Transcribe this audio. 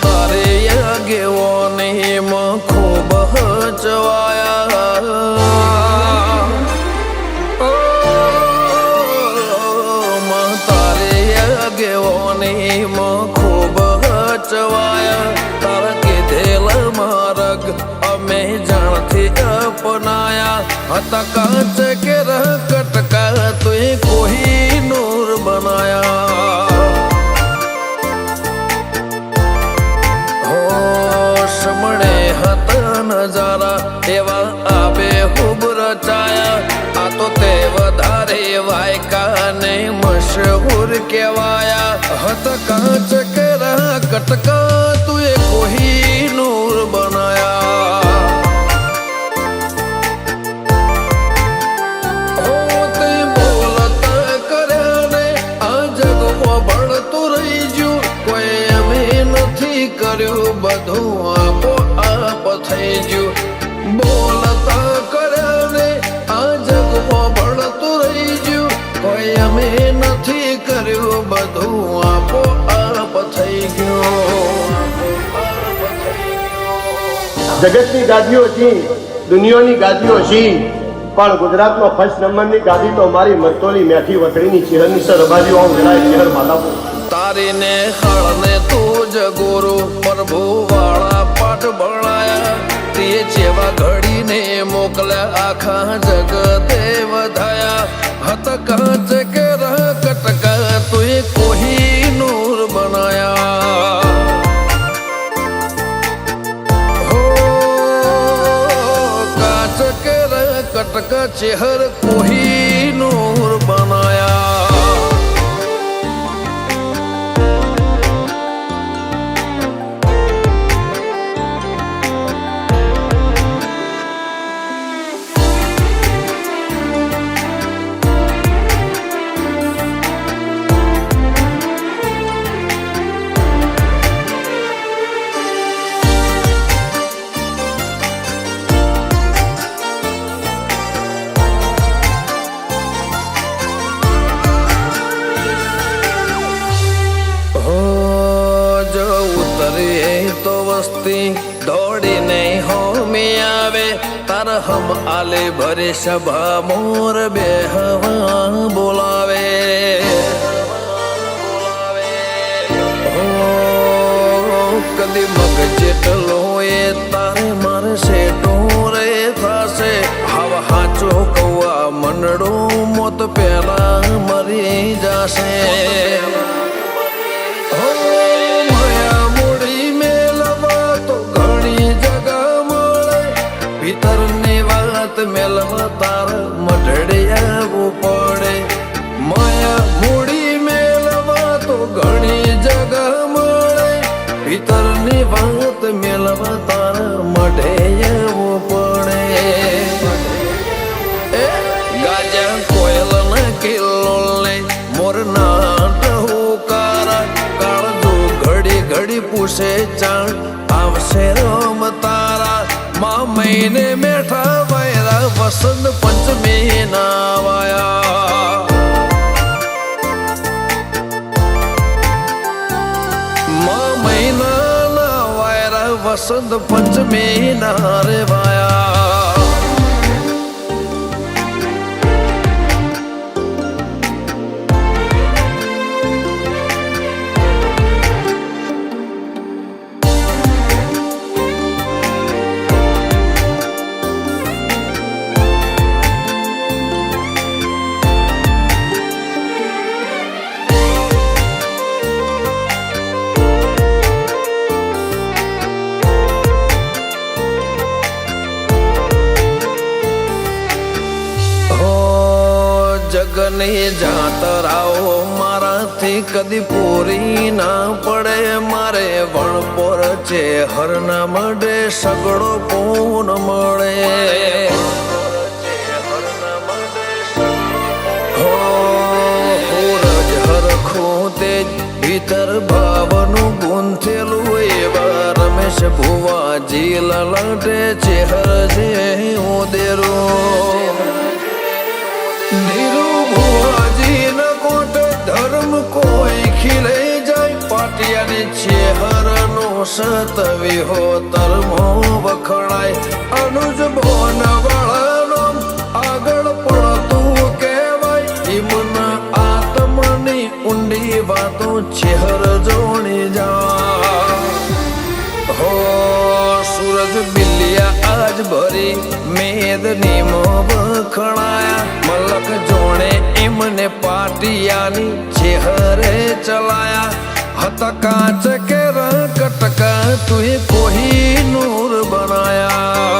તારે આગેવાની માં ખૂબ હચવાયા તારે આગેવાની માં ખૂબ હચવાયા તારા કીધેલા માર્ગ અમે જાણથી અપનાયા હતા કાચ કે કટકા તું કોઈ નૂર બનાયા નજારા એવા આબે ખૂબ રચાયા આ તો તે વધારે વાયકા ને મશહૂર કહેવાયા હત કાચ કેરા કટકા તું એ કોઈ નૂર બનાયા હો તે બોલતા કર્યા ને આ જગમાં ભળતું રહી ગયું કોઈ અમે નથી કર્યું બધું આપો થઈ ગયું બોલતા કર્યા ને આ જગમાં ભળતું રહી ગયું કોઈ અમે નથી કર્યું બધું આપો આપ થઈ ગયું જગતની ગાદીઓ છી દુનિયાની ગાદીઓ છી પણ ગુજરાતમાં ફર્સ્ટ નંબરની ગાદી તો મારી મરતોલી મેઠી વતડીની ચિહરની સર રબાજીઓ આમ જણાય ચહેર માધાપુર તારીને હળને તું જ ગુરુ પ્રભુ વાળા પાઠ ભણાયા તે જેવા ઘડીને મોકલ્યા આખા જગતે વધાયા હત કાચ કે કટકા તું કોઈ નૂર બનાયા હો કાચ કે કટકા ચહેર કોઈ નૂર બનાયા તો વસ્તી દોડીને હોમી આવે તાર હમ આલે ભરે સભા મોર બે હવા બોલાવે કદી મગ જેટલો એ તારે મારે સેટો રે થશે હવા હાચો કૌવા મંડળું મોત પેલા મરી જશે ભીતરની વાત મેલવા તાર મઢડે આવવું પડે માયા મૂડી મેલવા તો ઘણી જગા મળે ભીતરની વાત મેલવા તાર મઢે આવવું પડે ગાજા કોયલ ના કિલ્લો ને મોર ના ટહુકારા કાળજો ઘડી ઘડી પૂછે ચાણ આવશે રમ તારા મહિને મેઠા વાયરા વસંત પંચમી ના વાયા મહિના ના વાયરા વસંત પંચમી ના રે વાયા સ્વર્ગની જાતરાઓ મારાથી કદી પૂરી ના પડે. મારે વણપોર છે હરના મડે સગડો પૂન મળે. હો રજ હરખું તેજ ભીતર ભાવનું ગુંથેલું એવા રમેશ ભુવાજી લલટે ચેહર છે ઉદેરું. ધીરુ ભુવાજી ન કોટ ધર્મ કોઈ ખીલે જાય. પાટિયાની ચેહર નો સતવી હો તરમો વખણાય. અનુજ બોન વાળાનો આગળ પડતું કહેવાય. ઈમના આત્મની ઊંડી વાતો ચેહર જોણી જા. હો સૂરજ બિલિયા આજ ભરી મેદની મો વખણાયા. મલક જોણે એમને પાટિયાની ચેહરે ચલાયા. હતા કાચ કે કટકા તુએ કોઈ નૂર બનાયા.